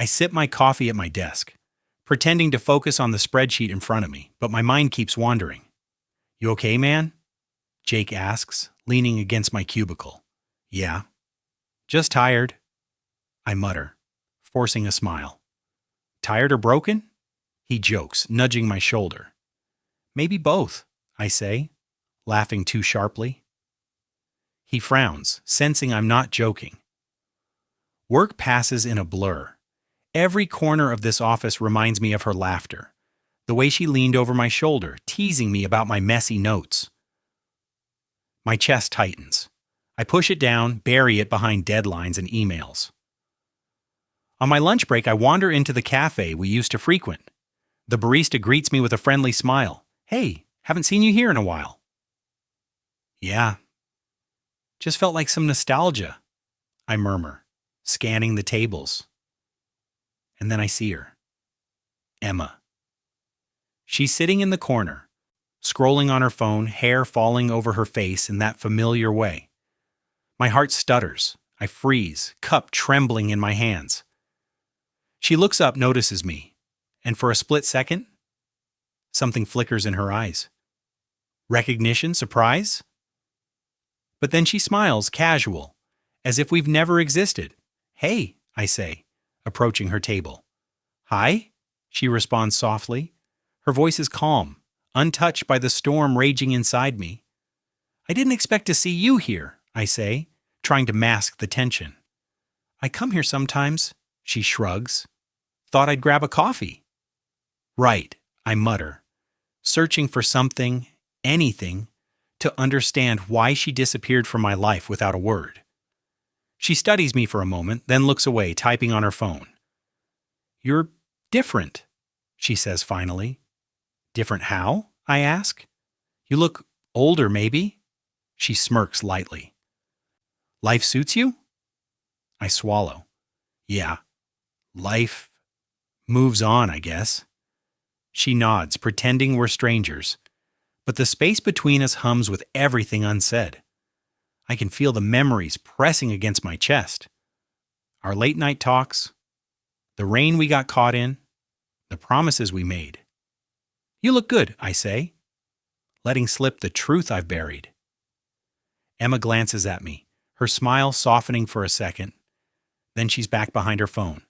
I sip my coffee at my desk, pretending to focus on the spreadsheet in front of me, but my mind keeps wandering. You okay, man? Jake asks, leaning against my cubicle. Yeah. Just tired, I mutter, forcing a smile. Tired or broken? He jokes, nudging my shoulder. Maybe both, I say, laughing too sharply. He frowns, sensing I'm not joking. Work passes in a blur. Every corner of this office reminds me of her laughter, the way she leaned over my shoulder, teasing me about my messy notes. My chest tightens. I push it down, bury it behind deadlines and emails. On my lunch break, I wander into the cafe we used to frequent. The barista greets me with a friendly smile. Hey, haven't seen you here in a while. Yeah. Just felt like some nostalgia, I murmur, scanning the tables. And then I see her. Emma. She's sitting in the corner, scrolling on her phone, hair falling over her face in that familiar way. My heart stutters. I freeze, cup trembling in my hands. She looks up, notices me, and for a split second, something flickers in her eyes. Recognition, surprise? But then she smiles, casual, as if we've never existed. Hey, I say, approaching her table. Hi, she responds softly. Her voice is calm, untouched by the storm raging inside me. I didn't expect to see you here, I say, trying to mask the tension. I come here sometimes, she shrugs. Thought I'd grab a coffee. Right, I mutter, searching for something, anything, to understand why she disappeared from my life without a word. She studies me for a moment, then looks away, typing on her phone. You're different, she says finally. Different how? I ask. You look older, maybe? She smirks lightly. Life suits you? I swallow. Yeah. Life moves on, I guess. She nods, pretending we're strangers. But the space between us hums with everything unsaid. I can feel the memories pressing against my chest. Our late night talks, the rain we got caught in, the promises we made. You look good, I say, letting slip the truth I've buried. Emma glances at me, her smile softening for a second. Then she's back behind her phone.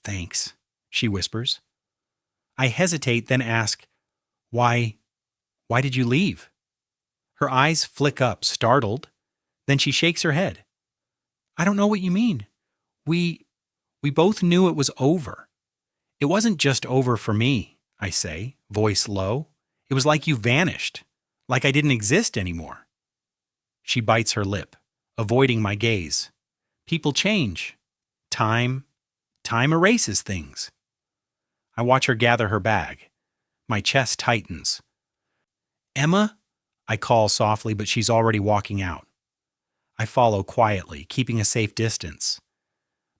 Thanks, she whispers. I hesitate, then ask, Why did you leave? Her eyes flick up, startled. Then she shakes her head. I don't know what you mean. We both knew it was over. It wasn't just over for me, I say, voice low. It was like you vanished, like I didn't exist anymore. She bites her lip, avoiding my gaze. People change. Time erases things. I watch her gather her bag. My chest tightens. Emma? I call softly, but she's already walking out. I follow quietly, keeping a safe distance.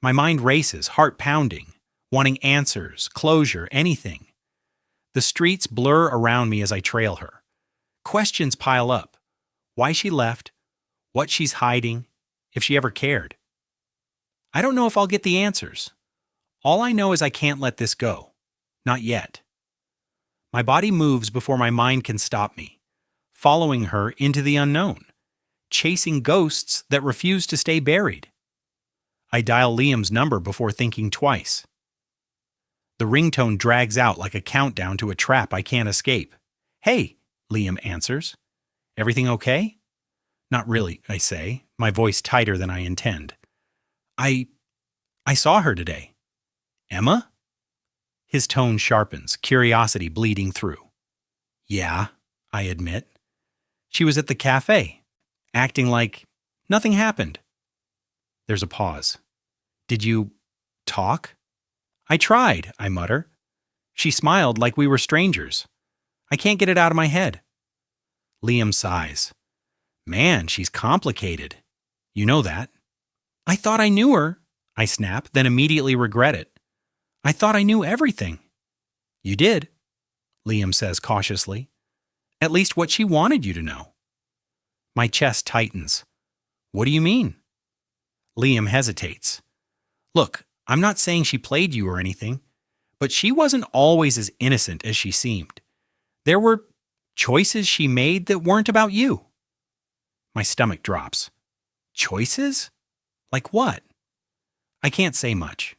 My mind races, heart pounding, wanting answers, closure, anything. The streets blur around me as I trail her. Questions pile up. Why she left, what she's hiding, if she ever cared. I don't know if I'll get the answers. All I know is I can't let this go. Not yet. My body moves before my mind can stop me, following her into the unknown, chasing ghosts that refuse to stay buried. I dial Liam's number before thinking twice. The ringtone drags out like a countdown to a trap I can't escape. Hey, Liam answers. Everything okay? Not really, I say, my voice tighter than I intend. I saw her today. Emma? His tone sharpens, curiosity bleeding through. Yeah, I admit. She was at the cafe, acting like nothing happened. There's a pause. Did you talk? I tried, I mutter. She smiled like we were strangers. I can't get it out of my head. Liam sighs. Man, she's complicated. You know that. I thought I knew her, I snap, then immediately regret it. I thought I knew everything. You did, Liam says cautiously. At least what she wanted you to know. My chest tightens. What do you mean? Liam hesitates. Look, I'm not saying she played you or anything, but she wasn't always as innocent as she seemed. There were choices she made that weren't about you. My stomach drops. Choices? Like what? I can't say much.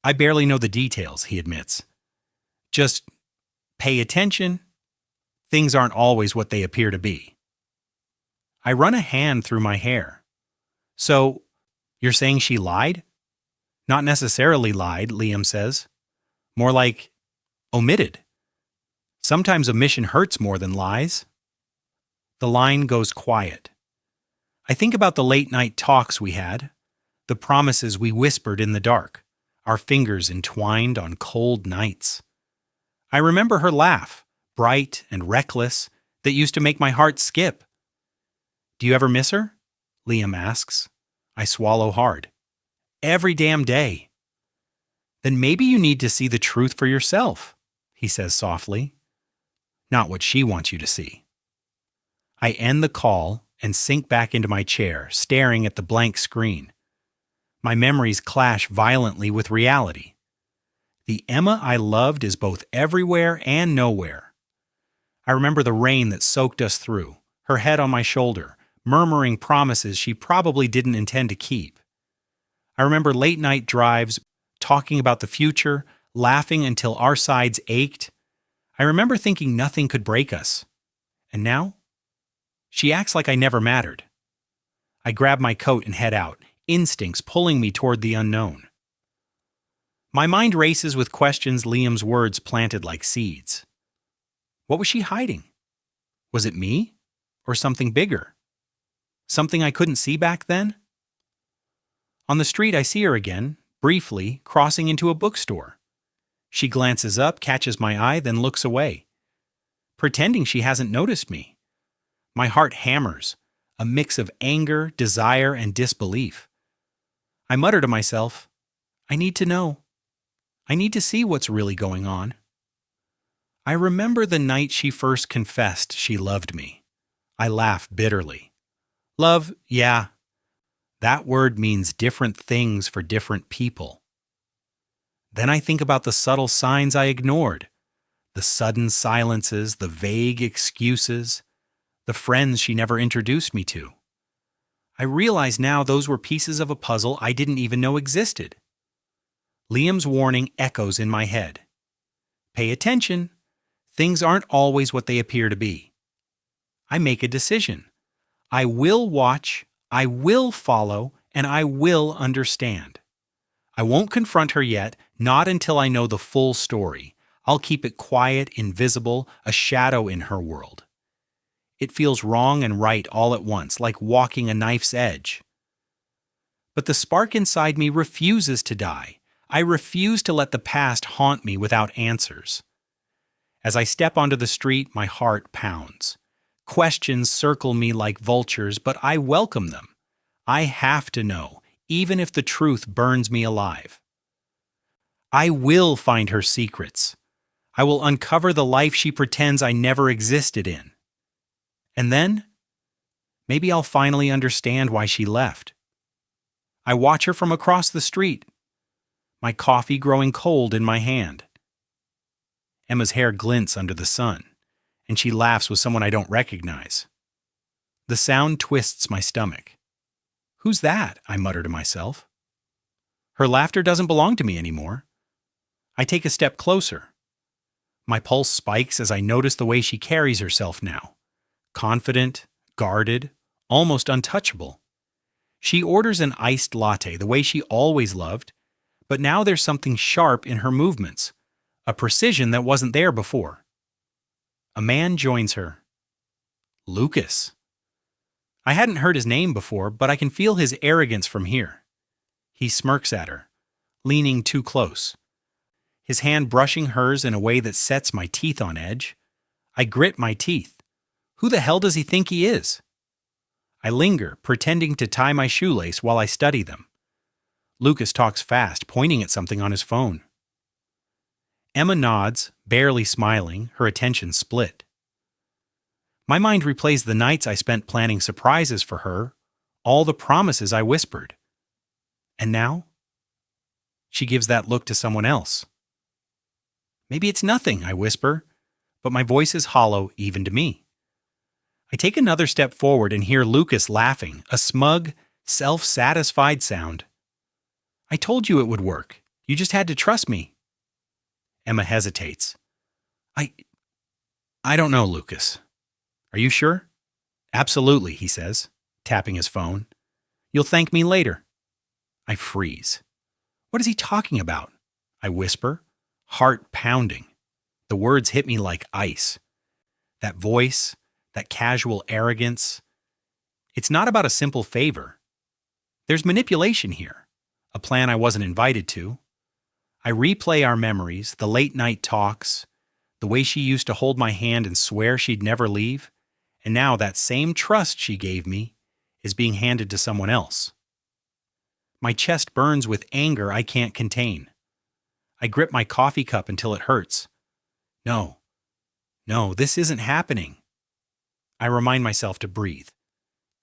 I barely know the details, he admits. Just pay attention. Things aren't always what they appear to be. I run a hand through my hair. So, you're saying she lied? Not necessarily lied, Liam says. More like omitted. Sometimes omission hurts more than lies. The line goes quiet. I think about the late-night talks we had, the promises we whispered in the dark, our fingers entwined on cold nights. I remember her laugh, bright and reckless, that used to make my heart skip. Do you ever miss her? Liam asks. I swallow hard. Every damn day. Then maybe you need to see the truth for yourself, he says softly. Not what she wants you to see. I end the call and sink back into my chair, staring at the blank screen. My memories clash violently with reality. The Emma I loved is both everywhere and nowhere. I remember the rain that soaked us through, her head on my shoulder, murmuring promises she probably didn't intend to keep. I remember late-night drives, talking about the future, laughing until our sides ached. I remember thinking nothing could break us. And now? She acts like I never mattered. I grab my coat and head out, instincts pulling me toward the unknown. My mind races with questions Liam's words planted like seeds. What was she hiding? Was it me? Or something bigger? Something I couldn't see back then? On the street I see her again, briefly, crossing into a bookstore. She glances up, catches my eye, then looks away. Pretending she hasn't noticed me. My heart hammers, a mix of anger, desire, and disbelief. I mutter to myself, I need to know. I need to see what's really going on. I remember the night she first confessed she loved me. I laugh bitterly. Love, yeah. That word means different things for different people. Then I think about the subtle signs I ignored, the sudden silences, the vague excuses, the friends she never introduced me to. I realize now those were pieces of a puzzle I didn't even know existed. Liam's warning echoes in my head. Pay attention. Things aren't always what they appear to be. I make a decision. I will watch, I will follow, and I will understand. I won't confront her yet, not until I know the full story. I'll keep it quiet, invisible, a shadow in her world. It feels wrong and right all at once, like walking a knife's edge. But the spark inside me refuses to die. I refuse to let the past haunt me without answers. As I step onto the street, my heart pounds. Questions circle me like vultures, but I welcome them. I have to know, even if the truth burns me alive. I will find her secrets. I will uncover the life she pretends I never existed in. And then, maybe I'll finally understand why she left. I watch her from across the street, my coffee growing cold in my hand. Emma's hair glints under the sun, and she laughs with someone I don't recognize. The sound twists my stomach. Who's that? I mutter to myself. Her laughter doesn't belong to me anymore. I take a step closer. My pulse spikes as I notice the way she carries herself now. Confident, guarded, almost untouchable. She orders an iced latte the way she always loved, but now there's something sharp in her movements, a precision that wasn't there before. A man joins her. Lucas. I hadn't heard his name before, but I can feel his arrogance from here. He smirks at her, leaning too close. His hand brushing hers in a way that sets my teeth on edge. I grit my teeth. Who the hell does he think he is? I linger, pretending to tie my shoelace while I study them. Lucas talks fast, pointing at something on his phone. Emma nods, barely smiling, her attention split. My mind replays the nights I spent planning surprises for her, all the promises I whispered. And now? She gives that look to someone else. Maybe it's nothing, I whisper, but my voice is hollow even to me. I take another step forward and hear Lucas laughing, a smug, self-satisfied sound. I told you it would work. You just had to trust me. Emma hesitates. I don't know, Lucas. Are you sure? Absolutely, he says, tapping his phone. You'll thank me later. I freeze. What is he talking about? I whisper, heart pounding. The words hit me like ice. That voice, that casual arrogance. It's not about a simple favor. There's manipulation here, a plan I wasn't invited to. I replay our memories, the late-night talks, the way she used to hold my hand and swear she'd never leave, and now that same trust she gave me is being handed to someone else. My chest burns with anger I can't contain. I grip my coffee cup until it hurts. No, this isn't happening. I remind myself to breathe.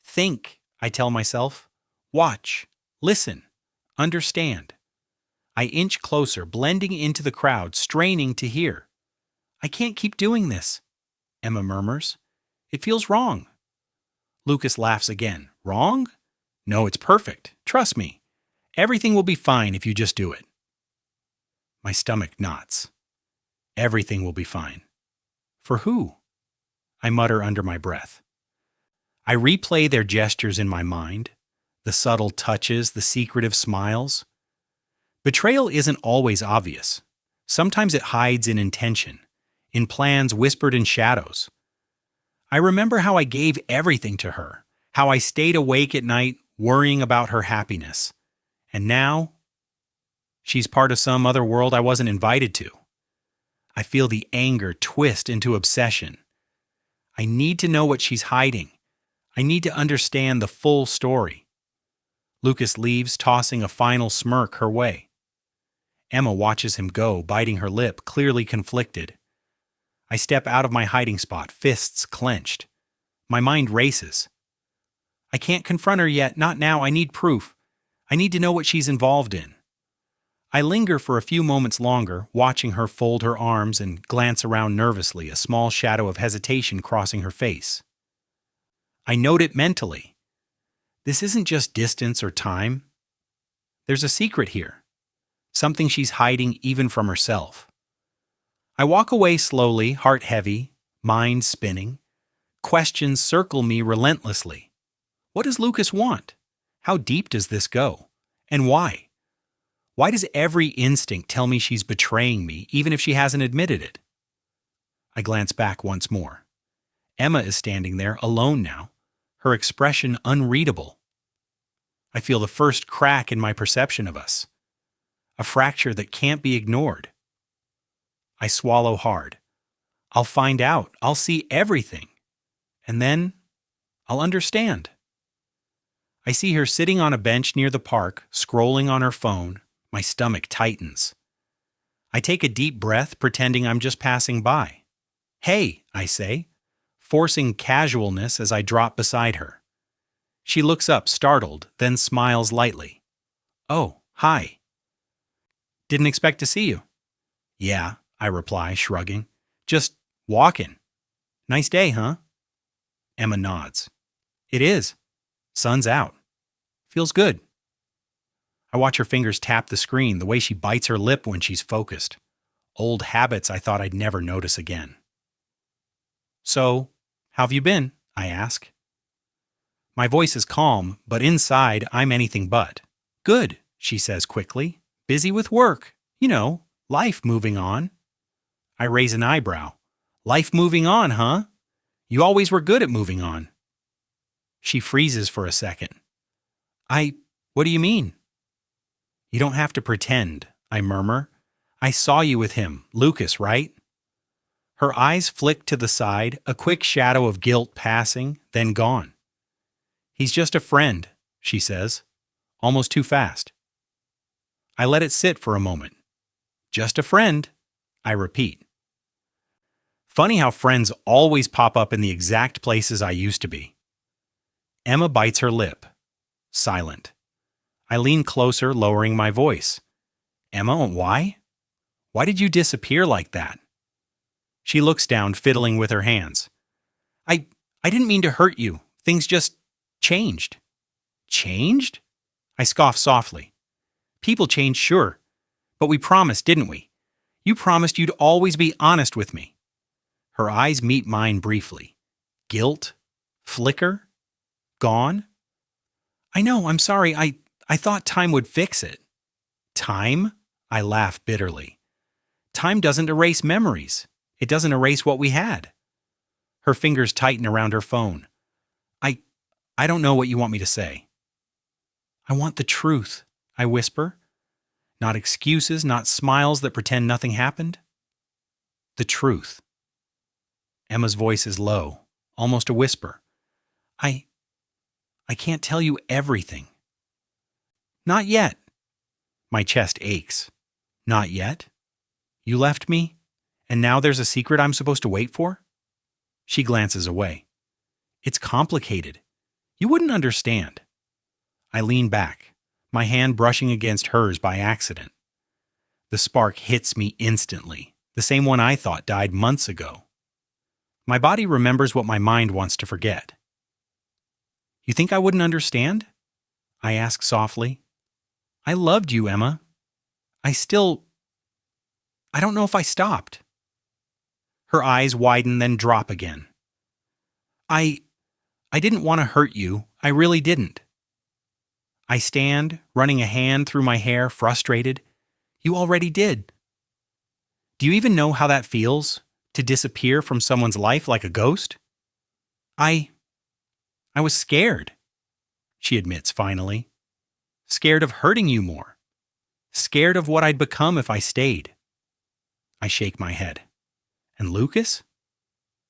Think, I tell myself. Watch, listen, understand. I inch closer, blending into the crowd, straining to hear. I can't keep doing this, Emma murmurs. It feels wrong. Lucas laughs again. Wrong? No, it's perfect. Trust me. Everything will be fine if you just do it. My stomach knots. Everything will be fine. For who? I mutter under my breath. I replay their gestures in my mind, the subtle touches, the secretive smiles. Betrayal isn't always obvious. Sometimes it hides in intention, in plans whispered in shadows. I remember how I gave everything to her, how I stayed awake at night worrying about her happiness. And now, she's part of some other world I wasn't invited to. I feel the anger twist into obsession. I need to know what she's hiding. I need to understand the full story. Lucas leaves, tossing a final smirk her way. Emma watches him go, biting her lip, clearly conflicted. I step out of my hiding spot, fists clenched. My mind races. I can't confront her yet, not now. I need proof. I need to know what she's involved in. I linger for a few moments longer, watching her fold her arms and glance around nervously, a small shadow of hesitation crossing her face. I note it mentally. This isn't just distance or time. There's a secret here, something she's hiding even from herself. I walk away slowly, heart heavy, mind spinning. Questions circle me relentlessly. What does Lucas want? How deep does this go? And why? Why does every instinct tell me she's betraying me, even if she hasn't admitted it? I glance back once more. Emma is standing there, alone now, her expression unreadable. I feel the first crack in my perception of us, a fracture that can't be ignored. I swallow hard. I'll find out. I'll see everything. And then I'll understand. I see her sitting on a bench near the park, scrolling on her phone. My stomach tightens. I take a deep breath, pretending I'm just passing by. Hey, I say, forcing casualness as I drop beside her. She looks up, startled, then smiles lightly. Oh, hi. Didn't expect to see you. Yeah, I reply, shrugging. Just walking. Nice day, huh? Emma nods. It is. Sun's out. Feels good. I watch her fingers tap the screen, the way she bites her lip when she's focused. Old habits I thought I'd never notice again. So, how have you been? I ask. My voice is calm, but inside I'm anything but. Good, she says quickly. Busy with work. You know, life moving on. I raise an eyebrow. Life moving on, huh? You always were good at moving on. She freezes for a second. What do you mean? You don't have to pretend, I murmur. I saw you with him, Lucas, right? Her eyes flick to the side, a quick shadow of guilt passing, then gone. He's just a friend, she says, almost too fast. I let it sit for a moment. Just a friend, I repeat. Funny how friends always pop up in the exact places I used to be. Emma bites her lip. Silent. I lean closer, lowering my voice. Emma, why? Why did you disappear like that? She looks down, fiddling with her hands. I I didn't mean to hurt you. Things just changed. Changed? I scoff softly. People change, sure. But we promised, didn't we? You promised you'd always be honest with me. Her eyes meet mine briefly. Guilt? Flicker? Gone? I know, I'm sorry. I thought time would fix it. Time? I laugh bitterly. Time doesn't erase memories. It doesn't erase what we had. Her fingers tighten around her phone. I don't know what you want me to say. I want the truth, I whisper. Not excuses, not smiles that pretend nothing happened. The truth. Emma's voice is low, almost a whisper. I can't tell you everything. Not yet. My chest aches. Not yet? You left me, and now there's a secret I'm supposed to wait for? She glances away. It's complicated. You wouldn't understand. I lean back, my hand brushing against hers by accident. The spark hits me instantly, the same one I thought died months ago. My body remembers what my mind wants to forget. You think I wouldn't understand? I ask softly. I loved you, Emma. I don't know if I stopped. Her eyes widen, then drop again. I didn't want to hurt you. I really didn't. I stand, running a hand through my hair, frustrated. You already did. Do you even know how that feels, to disappear from someone's life like a ghost? I was scared, she admits finally. Scared of hurting you more. Scared of what I'd become if I stayed. I shake my head. And Lucas?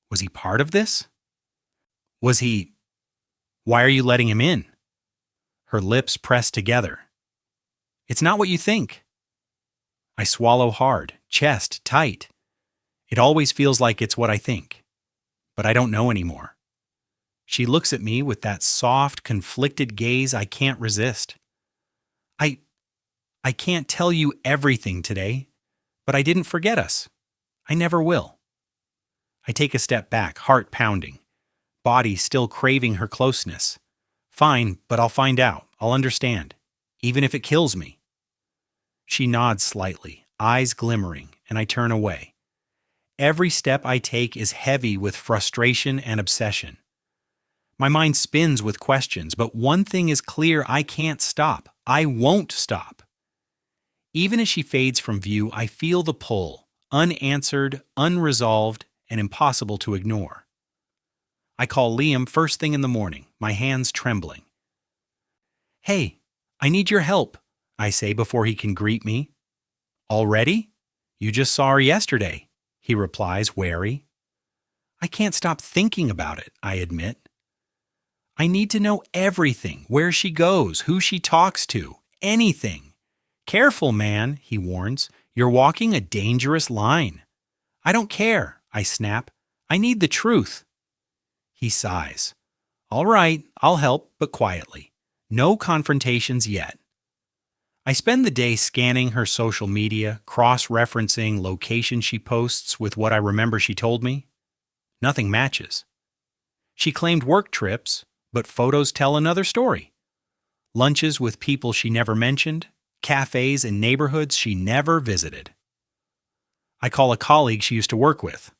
Was he part of this? Was he... Why are you letting him in? Her lips press together. It's not what you think. I swallow hard, chest tight. It always feels like it's what I think. But I don't know anymore. She looks at me with that soft, conflicted gaze I can't resist. I can't tell you everything today, but I didn't forget us. I never will. I take a step back, heart pounding, body still craving her closeness. Fine, but I'll find out. I'll understand, even if it kills me. She nods slightly, eyes glimmering, and I turn away. Every step I take is heavy with frustration and obsession. My mind spins with questions, but one thing is clear: I can't stop. I won't stop. Even as she fades from view, I feel the pull, unanswered, unresolved, and impossible to ignore. I call Liam first thing in the morning, my hands trembling. Hey, I need your help, I say before he can greet me. Already? You just saw her yesterday, he replies, wary. I can't stop thinking about it, I admit. I need to know everything, where she goes, who she talks to, anything. Careful, man, he warns. You're walking a dangerous line. I don't care, I snap. I need the truth. He sighs. All right, I'll help, but quietly. No confrontations yet. I spend the day scanning her social media, cross-referencing locations she posts with what I remember she told me. Nothing matches. She claimed work trips, but photos tell another story. Lunches with people she never mentioned, cafes in neighborhoods she never visited. I call a colleague she used to work with.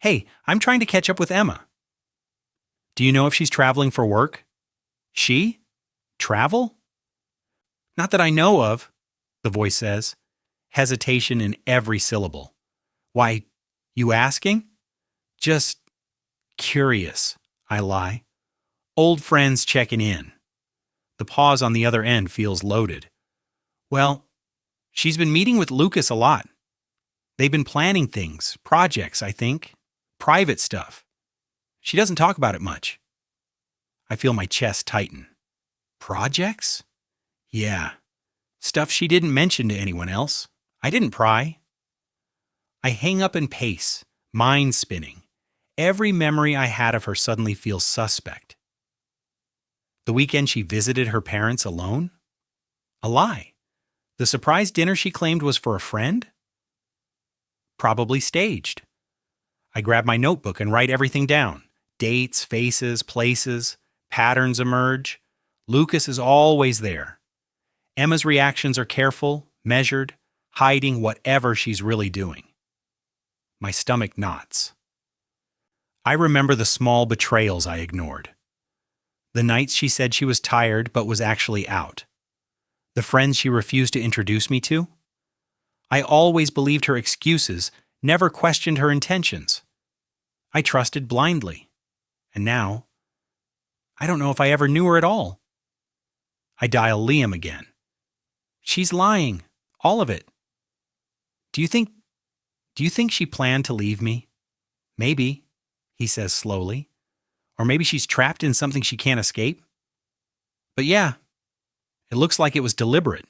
Hey, I'm trying to catch up with Emma. Do you know if she's traveling for work? She? Travel? Not that I know of, the voice says, hesitation in every syllable. Why, you asking? Just curious, I lie. Old friends checking in. The pause on the other end feels loaded. Well, she's been meeting with Lucas a lot. They've been planning things, projects, I think, private stuff. She doesn't talk about it much. I feel my chest tighten. Projects? Yeah. Stuff she didn't mention to anyone else. I didn't pry. I hang up and pace, mind spinning. Every memory I had of her suddenly feels suspect. The weekend she visited her parents alone? A lie. The surprise dinner she claimed was for a friend? Probably staged. I grab my notebook and write everything down. Dates, faces, places, patterns emerge. Lucas is always there. Emma's reactions are careful, measured, hiding whatever she's really doing. My stomach knots. I remember the small betrayals I ignored. The nights she said she was tired but was actually out. The friends she refused to introduce me to. I always believed her excuses, never questioned her intentions. I trusted blindly. And now, I don't know if I ever knew her at all. I dial Liam again. She's lying. All of it. Do you think she planned to leave me? Maybe, he says slowly. Or maybe she's trapped in something she can't escape. But yeah, it looks like it was deliberate.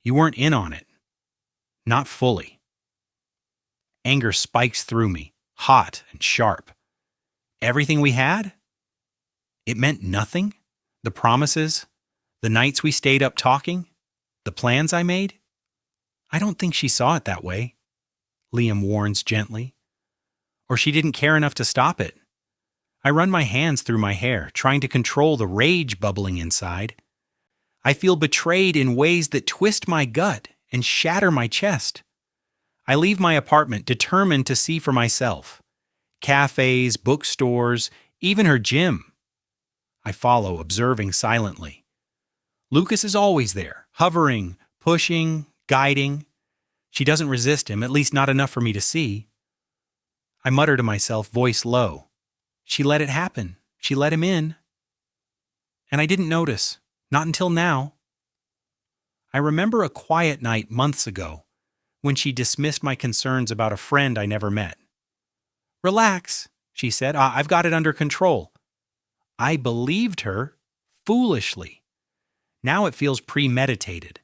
You weren't in on it. Not fully. Anger spikes through me, hot and sharp. Everything we had? It meant nothing? The promises? The nights we stayed up talking? The plans I made? I don't think she saw it that way, Liam warns gently. Or she didn't care enough to stop it. I run my hands through my hair, trying to control the rage bubbling inside. I feel betrayed in ways that twist my gut and shatter my chest. I leave my apartment determined to see for myself. Cafes, bookstores, even her gym. I follow, observing silently. Lucas is always there, hovering, pushing, guiding. She doesn't resist him, at least not enough for me to see. I mutter to myself, voice low. She let it happen. She let him in. And I didn't notice, not until now. I remember a quiet night months ago when she dismissed my concerns about a friend I never met. Relax, she said. I've got it under control. I believed her, foolishly. Now it feels premeditated.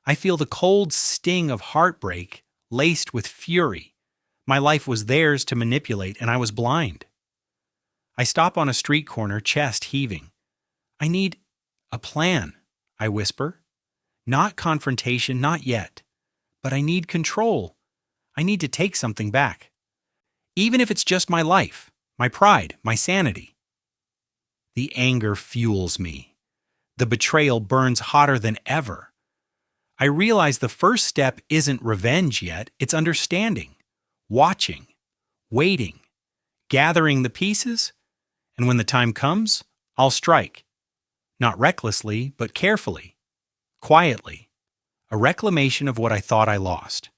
I feel the cold sting of heartbreak laced with fury. My life was theirs to manipulate, and I was blind. I stop on a street corner, chest heaving. I need a plan, I whisper. Not confrontation, not yet. But I need control. I need to take something back. Even if it's just my life, my pride, my sanity. The anger fuels me. The betrayal burns hotter than ever. I realize the first step isn't revenge yet, it's understanding, watching, waiting, gathering the pieces, and when the time comes, I'll strike. Not recklessly, but carefully, quietly. A reclamation of what I thought I lost.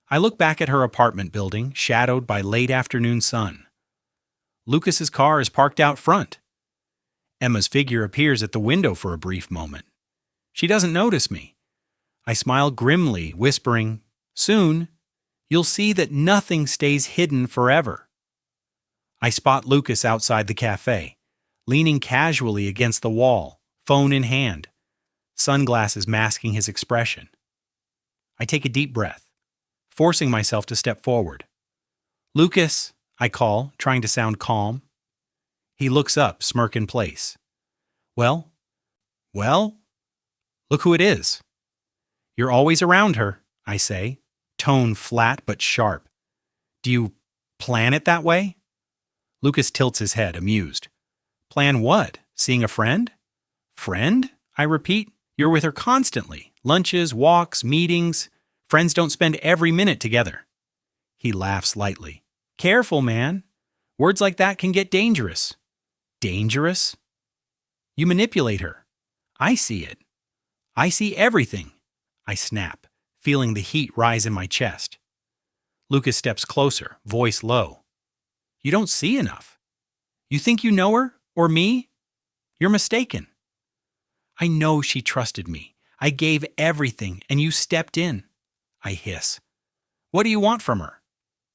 I look back at her apartment building, shadowed by late afternoon sun. Lucas's car is parked out front. Emma's figure appears at the window for a brief moment. She doesn't notice me. I smile grimly, whispering, "Soon, you'll see that nothing stays hidden forever." I spot Lucas outside the cafe, leaning casually against the wall, phone in hand, sunglasses masking his expression. I take a deep breath, forcing myself to step forward. "Lucas," I call, trying to sound calm. He looks up, smirk in place. Well, look who it is." "You're always around her," I say, tone flat but sharp. "Do you plan it that way?" Lucas tilts his head, amused. "Plan what? Seeing a friend?" "Friend?" I repeat. "You're with her constantly. Lunches, walks, meetings. Friends don't spend every minute together." He laughs lightly. "Careful, man. Words like that can get dangerous." "Dangerous?" "You manipulate her." "I see it. I see everything." I snap, feeling the heat rise in my chest. Lucas steps closer, voice low. "You don't see enough. You think you know her, or me? You're mistaken." "I know she trusted me. I gave everything, and you stepped in." I hiss. "What do you want from her?"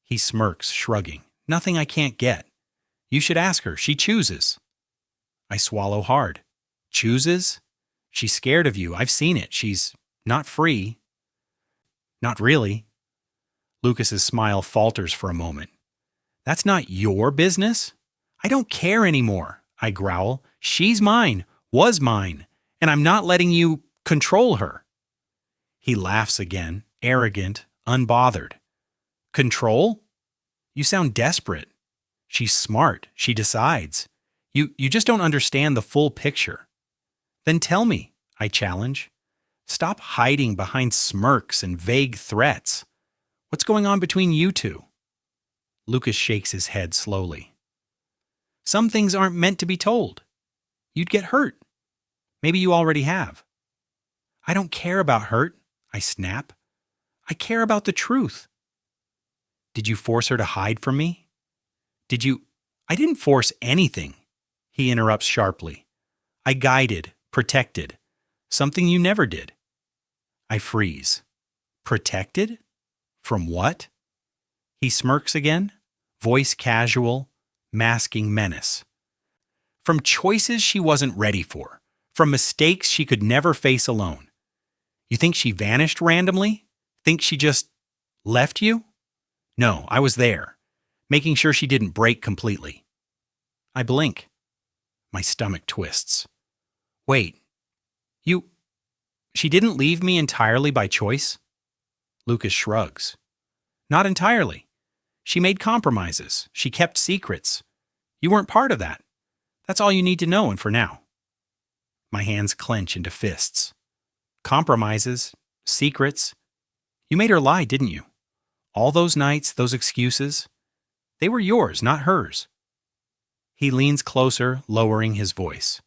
He smirks, shrugging. "Nothing I can't get. You should ask her. She chooses." I swallow hard. "Chooses? She's scared of you. I've seen it. She's not free." "Not really." Lucas's smile falters for a moment. "That's not your business." "I don't care anymore," I growl. "She's mine, was mine, and I'm not letting you control her." He laughs again, arrogant, unbothered. Control? You sound desperate. She's smart. She decides. You just don't understand the full picture. Then tell me, I challenge. Stop hiding behind smirks and vague threats. What's going on between you two? Lucas shakes his head slowly. Some things aren't meant to be told. You'd get hurt. Maybe you already have. I don't care about hurt, I snap. I care about the truth. Did you force her to hide from me? I didn't force anything, he interrupts sharply. I guided, protected, something you never did. I freeze. Protected? From what? He smirks again, voice casual, masking menace. From choices she wasn't ready for, from mistakes she could never face alone. You think she vanished randomly? Think she just left you? No, I was there, making sure she didn't break completely. I blink. My stomach twists. Wait, she didn't leave me entirely by choice? Lucas shrugs. Not entirely. She made compromises. She kept secrets. You weren't part of that. That's all you need to know, and for now. My hands clench into fists. Compromises, secrets. You made her lie, didn't you? All those nights, those excuses, they were yours, not hers. He leans closer, lowering his voice.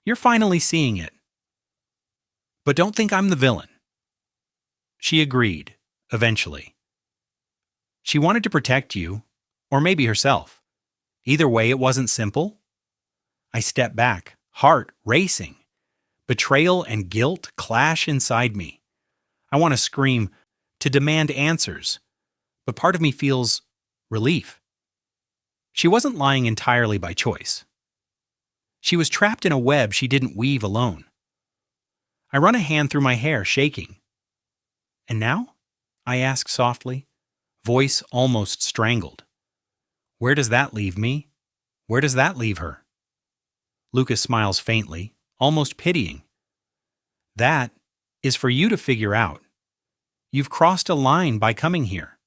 You're finally seeing it. But don't think I'm the villain. She agreed, eventually. She wanted to protect you, or maybe herself. Either way, it wasn't simple. I step back, heart racing. Betrayal and guilt clash inside me. I want to scream, to demand answers, but part of me feels relief. She wasn't lying entirely by choice. She was trapped in a web she didn't weave alone. I run a hand through my hair, shaking. And now? I ask softly, voice almost strangled. Where does that leave me? Where does that leave her? Lucas smiles faintly, almost pitying. That is for you to figure out. You've crossed a line by coming here.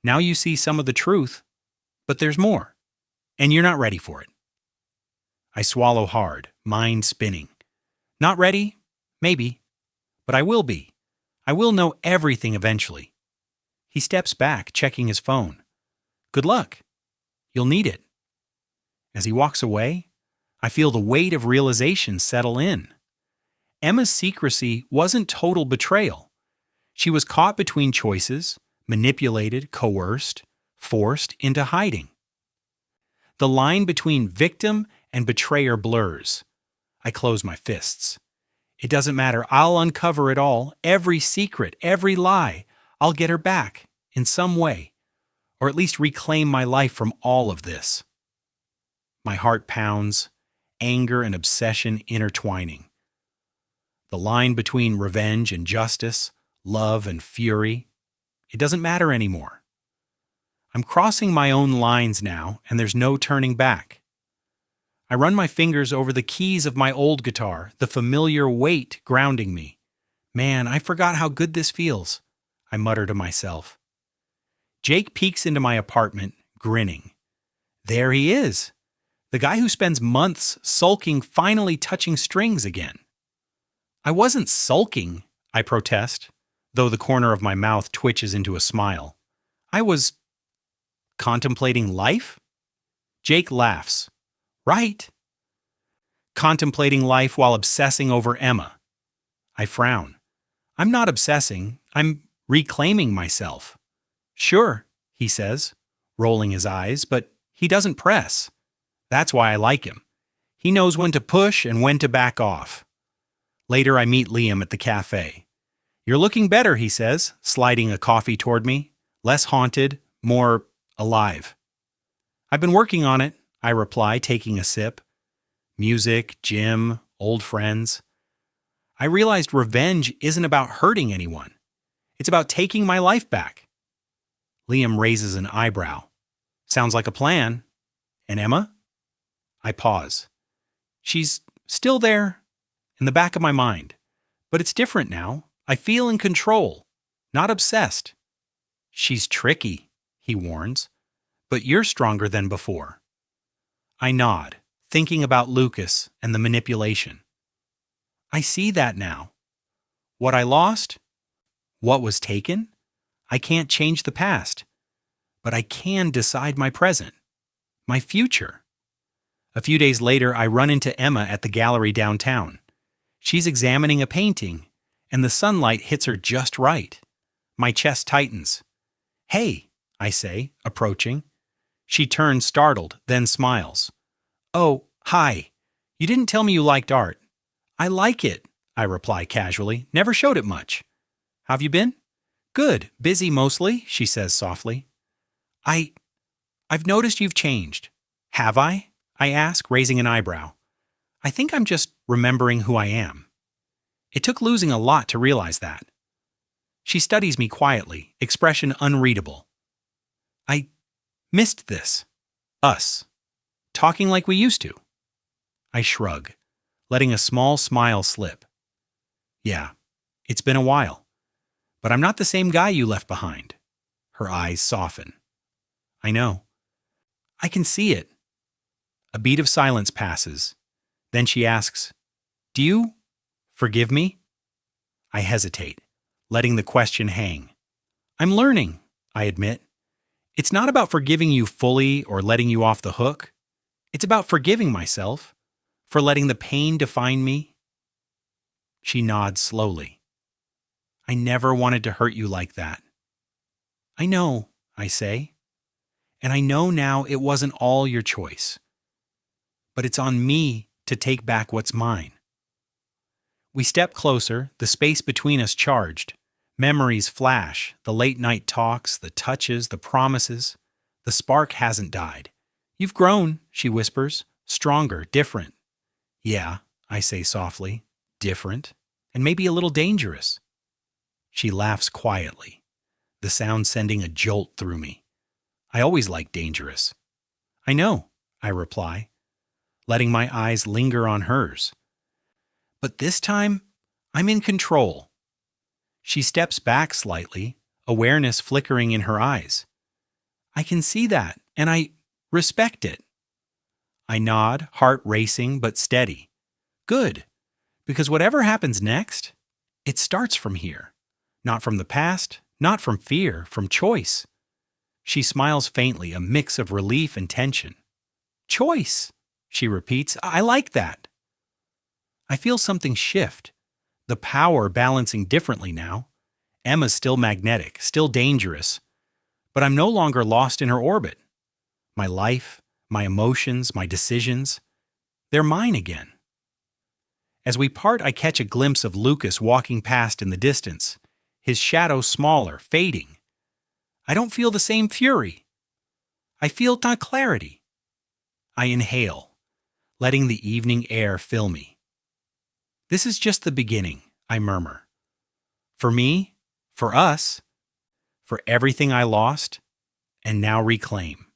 Now you see some of the truth, but there's more, and you're not ready for it. I swallow hard, mind spinning. Not ready? Maybe. But I will be. I will know everything eventually. He steps back, checking his phone. Good luck. You'll need it. As he walks away, I feel the weight of realization settle in. Emma's secrecy wasn't total betrayal. She was caught between choices, manipulated, coerced, forced into hiding. The line between victim and betrayer blurs. I close my fists. It doesn't matter. I'll uncover it all, every secret, every lie. I'll get her back in some way, or at least reclaim my life from all of this. My heart pounds, anger and obsession intertwining. The line between revenge and justice, love and fury, it doesn't matter anymore. I'm crossing my own lines now, and there's no turning back. I run my fingers over the keys of my old guitar, the familiar weight grounding me. Man, I forgot how good this feels, I mutter to myself. Jake peeks into my apartment, grinning. There he is, the guy who spends months sulking finally touching strings again. I wasn't sulking, I protest, though the corner of my mouth twitches into a smile. I was contemplating life? Jake laughs. Right. Contemplating life while obsessing over Emma. I frown. I'm not obsessing. I'm reclaiming myself. Sure, he says, rolling his eyes, but he doesn't press. That's why I like him. He knows when to push and when to back off. Later, I meet Liam at the cafe. You're looking better, he says, sliding a coffee toward me. Less haunted, more alive. I've been working on it, I reply, taking a sip. Music, gym, old friends. I realized revenge isn't about hurting anyone. It's about taking my life back. Liam raises an eyebrow. Sounds like a plan. And Emma? I pause. She's still there, in the back of my mind. But it's different now. I feel in control, not obsessed. She's tricky, he warns, but you're stronger than before. I nod, thinking about Lucas and the manipulation. I see that now. What I lost? What was taken? I can't change the past, but I can decide my present, my future. A few days later, I run into Emma at the gallery downtown. She's examining a painting, and the sunlight hits her just right. My chest tightens. Hey, I say, approaching. She turns startled, then smiles. Oh, hi. You didn't tell me you liked art. I like it, I reply casually. Never showed it much. How've you been? Good. Busy mostly, she says softly. I've noticed you've changed. Have I? I ask, raising an eyebrow. I think I'm just remembering who I am. It took losing a lot to realize that. She studies me quietly, expression unreadable. I missed this. Us. Talking like we used to. I shrug, letting a small smile slip. Yeah, it's been a while. But I'm not the same guy you left behind. Her eyes soften. I know. I can see it. A beat of silence passes. Then she asks, Do you forgive me? I hesitate, letting the question hang. I'm learning, I admit. It's not about forgiving you fully or letting you off the hook. It's about forgiving myself for letting the pain define me. She nods slowly. I never wanted to hurt you like that. I know, I say. And I know now it wasn't all your choice. But it's on me to take back what's mine. We step closer, the space between us charged. Memories flash, the late night talks, the touches, the promises. The spark hasn't died. You've grown, she whispers. Stronger, different. Yeah, I say softly. Different. And maybe a little dangerous. She laughs quietly, the sound sending a jolt through me. I always like dangerous. I know, I reply, letting my eyes linger on hers. But this time, I'm in control. She steps back slightly, awareness flickering in her eyes. I can see that, and I respect it. I nod, heart racing but steady. Good, because whatever happens next, it starts from here. Not from the past, not from fear, from choice. She smiles faintly, a mix of relief and tension. Choice, she repeats. I like that. I feel something shift, the power balancing differently now. Emma's still magnetic, still dangerous, but I'm no longer lost in her orbit. My life, my emotions, my decisions, they're mine again. As we part, I catch a glimpse of Lucas walking past in the distance, his shadow smaller, fading. I don't feel the same fury. I feel clarity. I inhale, letting the evening air fill me. This is just the beginning, I murmur. For me, for us, for everything I lost and now reclaim.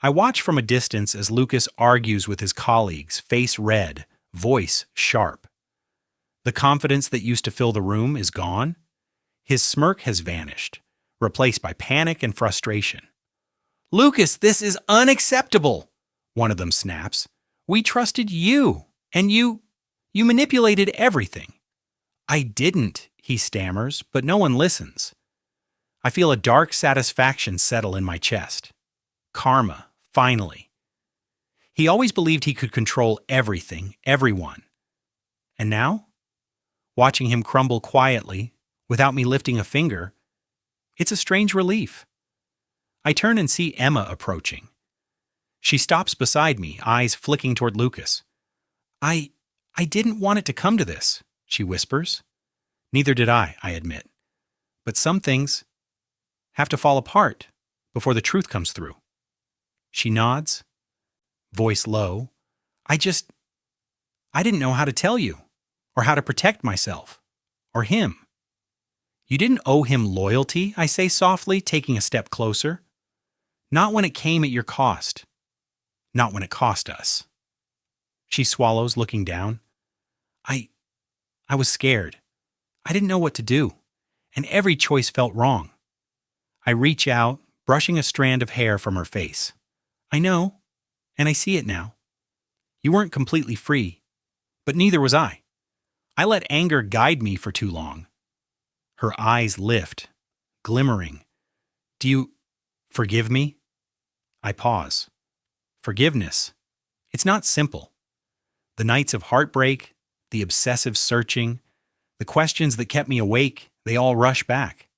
I watch from a distance as Lucas argues with his colleagues, face red, voice sharp. The confidence that used to fill the room is gone. His smirk has vanished, replaced by panic and frustration. Lucas, this is unacceptable, one of them snaps. We trusted you, and you manipulated everything. I didn't, he stammers, but no one listens. I feel a dark satisfaction settle in my chest. Karma, finally. He always believed he could control everything, everyone. And now? Watching him crumble quietly, without me lifting a finger, it's a strange relief. I turn and see Emma approaching. She stops beside me, eyes flicking toward Lucas. I didn't want it to come to this, she whispers. Neither did I admit. But some things have to fall apart before the truth comes through. She nods, voice low. I didn't know how to tell you, or how to protect myself, or him. You didn't owe him loyalty, I say softly, taking a step closer. Not when it came at your cost. Not when it cost us. She swallows, looking down. I was scared. I didn't know what to do, and every choice felt wrong. I reach out, brushing a strand of hair from her face. I know, and I see it now. You weren't completely free, but neither was I. I let anger guide me for too long. Her eyes lift, glimmering. Do you forgive me? I pause. Forgiveness. It's not simple. The nights of heartbreak, the obsessive searching, the questions that kept me awake, they all rush back.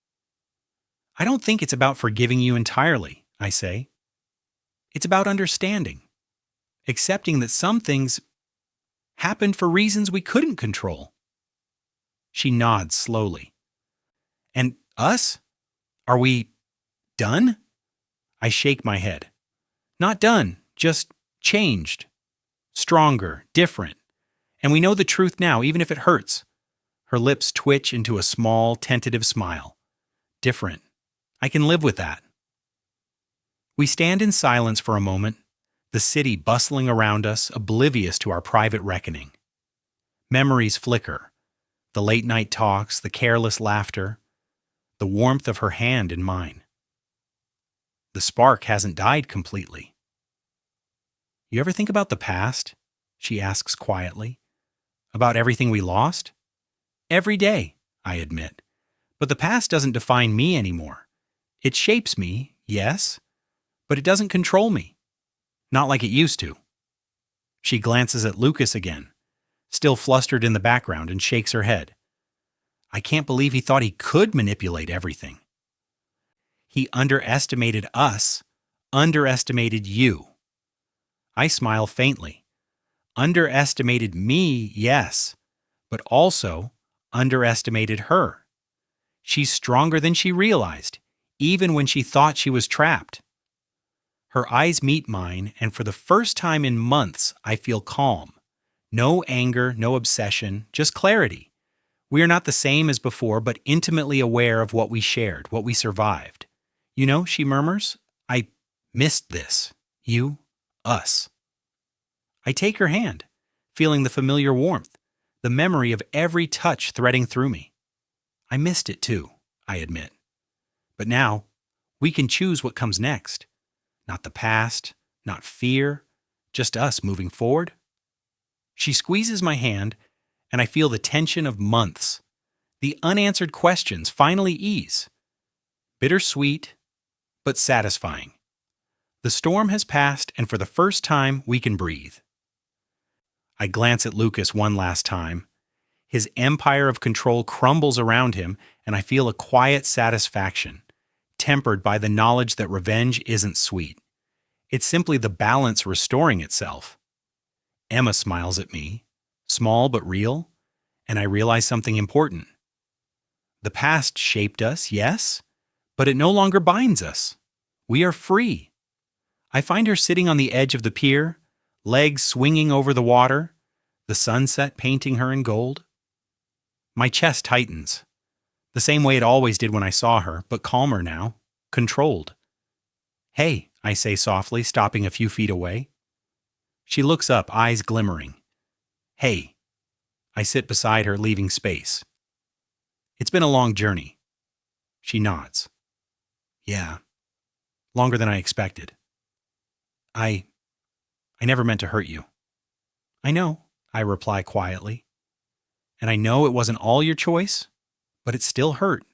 I don't think it's about forgiving you entirely, I say. It's about understanding, accepting that some things happened for reasons we couldn't control. She nods slowly. And us? Are we done? I shake my head. Not done, just changed. Stronger, different. And we know the truth now, even if it hurts. Her lips twitch into a small, tentative smile. Different. I can live with that. We stand in silence for a moment, the city bustling around us, oblivious to our private reckoning. Memories flicker. The late-night talks, the careless laughter, the warmth of her hand in mine. The spark hasn't died completely. You ever think about the past? She asks quietly. About everything we lost? Every day, I admit. But the past doesn't define me anymore. It shapes me, yes, but it doesn't control me. Not like it used to. She glances at Lucas again, still flustered in the background, and shakes her head. I can't believe he thought he could manipulate everything. He underestimated us, underestimated you. I smile faintly. Underestimated me, yes, but also underestimated her. She's stronger than she realized, even when she thought she was trapped. Her eyes meet mine, and for the first time in months, I feel calm. No anger, no obsession, just clarity. We are not the same as before, but intimately aware of what we shared, what we survived. You know, she murmurs, I missed this. You, us. I take her hand, feeling the familiar warmth, the memory of every touch threading through me. I missed it too, I admit. But now, we can choose what comes next. Not the past, not fear, just us moving forward. She squeezes my hand, and I feel the tension of months. The unanswered questions finally ease. Bittersweet, but satisfying. The storm has passed, and for the first time, we can breathe. I glance at Lucas one last time. His empire of control crumbles around him, and I feel a quiet satisfaction, tempered by the knowledge that revenge isn't sweet. It's simply the balance restoring itself. Emma smiles at me, small but real, and I realize something important. The past shaped us, yes, but it no longer binds us. We are free. I find her sitting on the edge of the pier, legs swinging over the water, the sunset painting her in gold. My chest tightens, the same way it always did when I saw her, but calmer now, controlled. Hey, I say softly, stopping a few feet away. She looks up, eyes glimmering. Hey. I sit beside her, leaving space. It's been a long journey. She nods. Yeah, longer than I expected. I never meant to hurt you. I know, I reply quietly. And I know it wasn't all your choice, but it still hurt.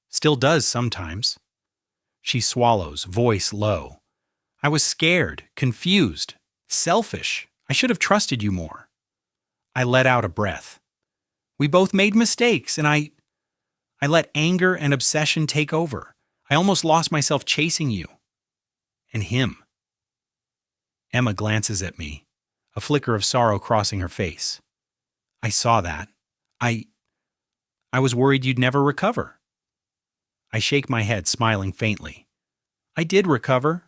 Still does sometimes. She swallows, voice low. I was scared, confused, selfish. I should have trusted you more. I let out a breath. We both made mistakes, and I let anger and obsession take over. I almost lost myself chasing you. And him. Emma glances at me, a flicker of sorrow crossing her face. I saw that. I was worried you'd never recover. I shake my head, smiling faintly. I did recover.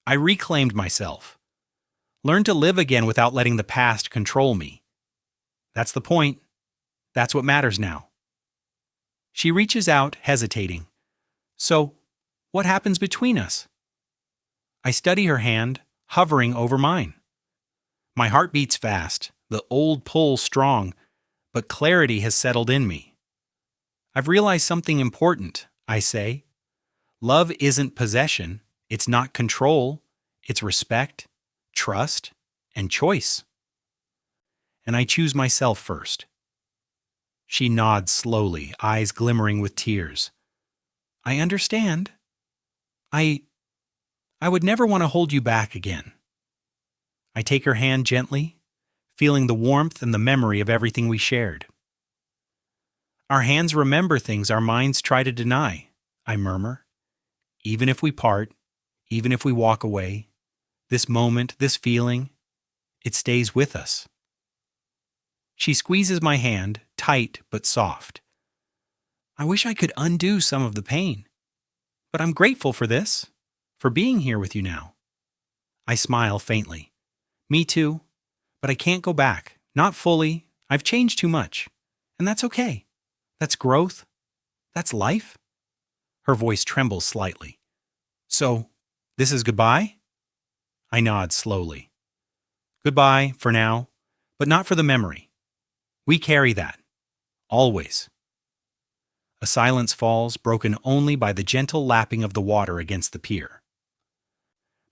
I reclaimed myself. Learned to live again without letting the past control me. That's the point. That's what matters now. She reaches out, hesitating. So, what happens between us? I study her hand, hovering over mine. My heart beats fast, the old pull strong, but clarity has settled in me. I've realized something important, I say. Love isn't possession, it's not control, it's respect, trust, and choice. And I choose myself first. She nods slowly, eyes glimmering with tears. I understand. I would never want to hold you back again. I take her hand gently, feeling the warmth and the memory of everything we shared. Our hands remember things our minds try to deny, I murmur. Even if we part, even if we walk away, this moment, this feeling, it stays with us. She squeezes my hand, tight but soft. I wish I could undo some of the pain, but I'm grateful for this, for being here with you now. I smile faintly. Me too, but I can't go back. Not fully. I've changed too much. And that's okay. That's growth. That's life. Her voice trembles slightly. So, this is goodbye? I nod slowly. Goodbye, for now, but not for the memory. We carry that. Always. A silence falls, broken only by the gentle lapping of the water against the pier.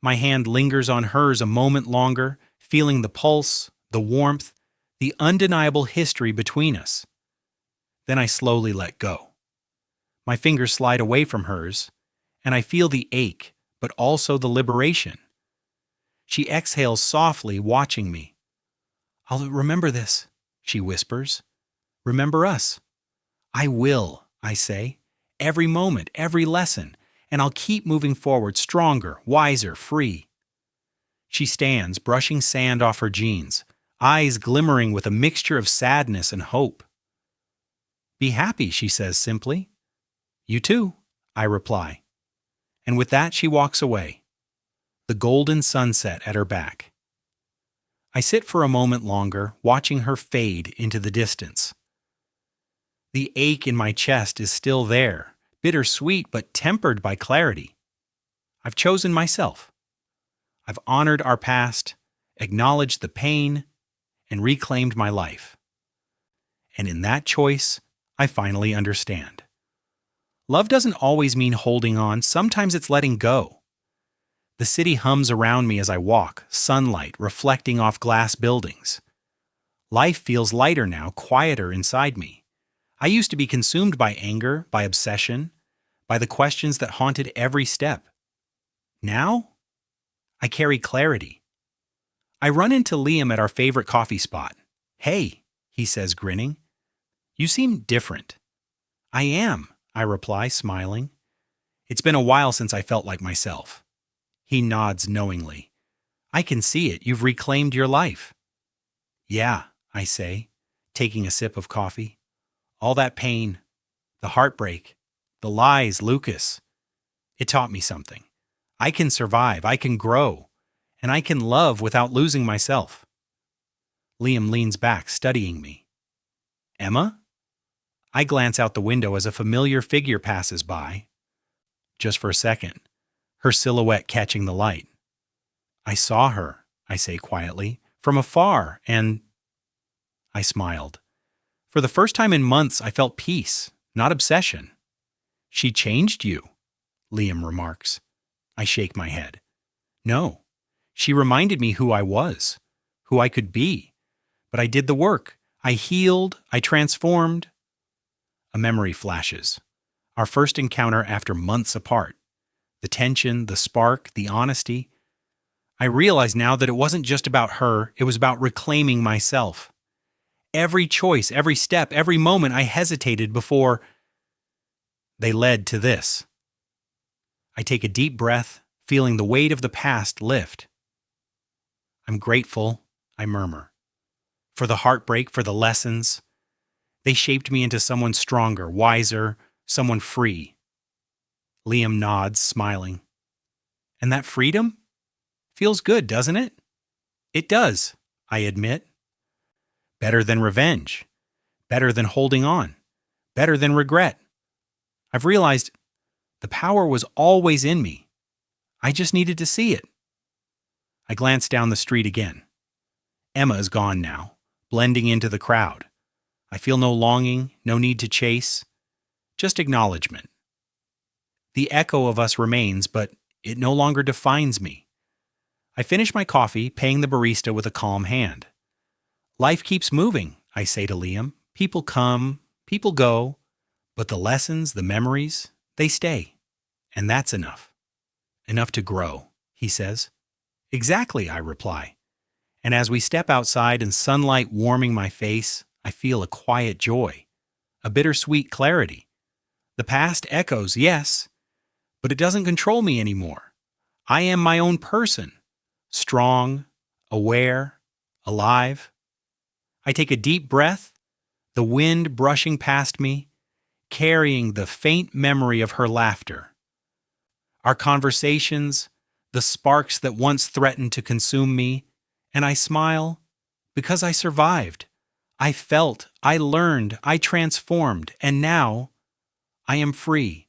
My hand lingers on hers a moment longer, feeling the pulse, the warmth, the undeniable history between us. Then I slowly let go. My fingers slide away from hers, and I feel the ache, but also the liberation. She exhales softly, watching me. I'll remember this, she whispers. Remember us. I will, I say. Every moment, every lesson, and I'll keep moving forward stronger, wiser, free. She stands, brushing sand off her jeans, eyes glimmering with a mixture of sadness and hope. Be happy, she says simply. You too, I reply. And with that she walks away, the golden sunset at her back. I sit for a moment longer, watching her fade into the distance. The ache in my chest is still there, bittersweet but tempered by clarity. I've chosen myself. I've honored our past, acknowledged the pain, and reclaimed my life. And in that choice, I finally understand. Love doesn't always mean holding on, sometimes it's letting go. The city hums around me as I walk, sunlight reflecting off glass buildings. Life feels lighter now, quieter inside me. I used to be consumed by anger, by obsession, by the questions that haunted every step. Now, I carry clarity. I run into Liam at our favorite coffee spot. Hey, he says, grinning. You seem different. I am, I reply, smiling. It's been a while since I felt like myself. He nods knowingly. I can see it. You've reclaimed your life. Yeah, I say, taking a sip of coffee. All that pain, the heartbreak, the lies, Lucas. It taught me something. I can survive, I can grow, and I can love without losing myself. Liam leans back, studying me. Emma? I glance out the window as a familiar figure passes by. Just for a second, her silhouette catching the light. I saw her, I say quietly, from afar, and I smiled. For the first time in months, I felt peace, not obsession. She changed you, Liam remarks. I shake my head. No, she reminded me who I was, who I could be. But I did the work. I healed, I transformed. A memory flashes. Our first encounter after months apart. The tension, the spark, the honesty. I realize now that it wasn't just about her, it was about reclaiming myself. Every choice, every step, every moment I hesitated before they led to this. I take a deep breath, feeling the weight of the past lift. I'm grateful, I murmur. For the heartbreak, for the lessons. They shaped me into someone stronger, wiser, someone free. Liam nods, smiling. And that freedom? Feels good, doesn't it? It does, I admit. Better than revenge. Better than holding on. Better than regret. I've realized the power was always in me. I just needed to see it. I glance down the street again. Emma is gone now, blending into the crowd. I feel no longing, no need to chase, just acknowledgement. The echo of us remains, but it no longer defines me. I finish my coffee, paying the barista with a calm hand. Life keeps moving, I say to Liam. People come, people go, but the lessons, the memories, they stay. And that's enough. Enough to grow, he says. Exactly, I reply. And as we step outside and sunlight warming my face, I feel a quiet joy, a bittersweet clarity. The past echoes, yes, but it doesn't control me anymore. I am my own person, strong, aware, alive. I take a deep breath, the wind brushing past me, carrying the faint memory of her laughter. Our conversations, the sparks that once threatened to consume me, and I smile because I survived. I felt, I learned, I transformed, and now I am free.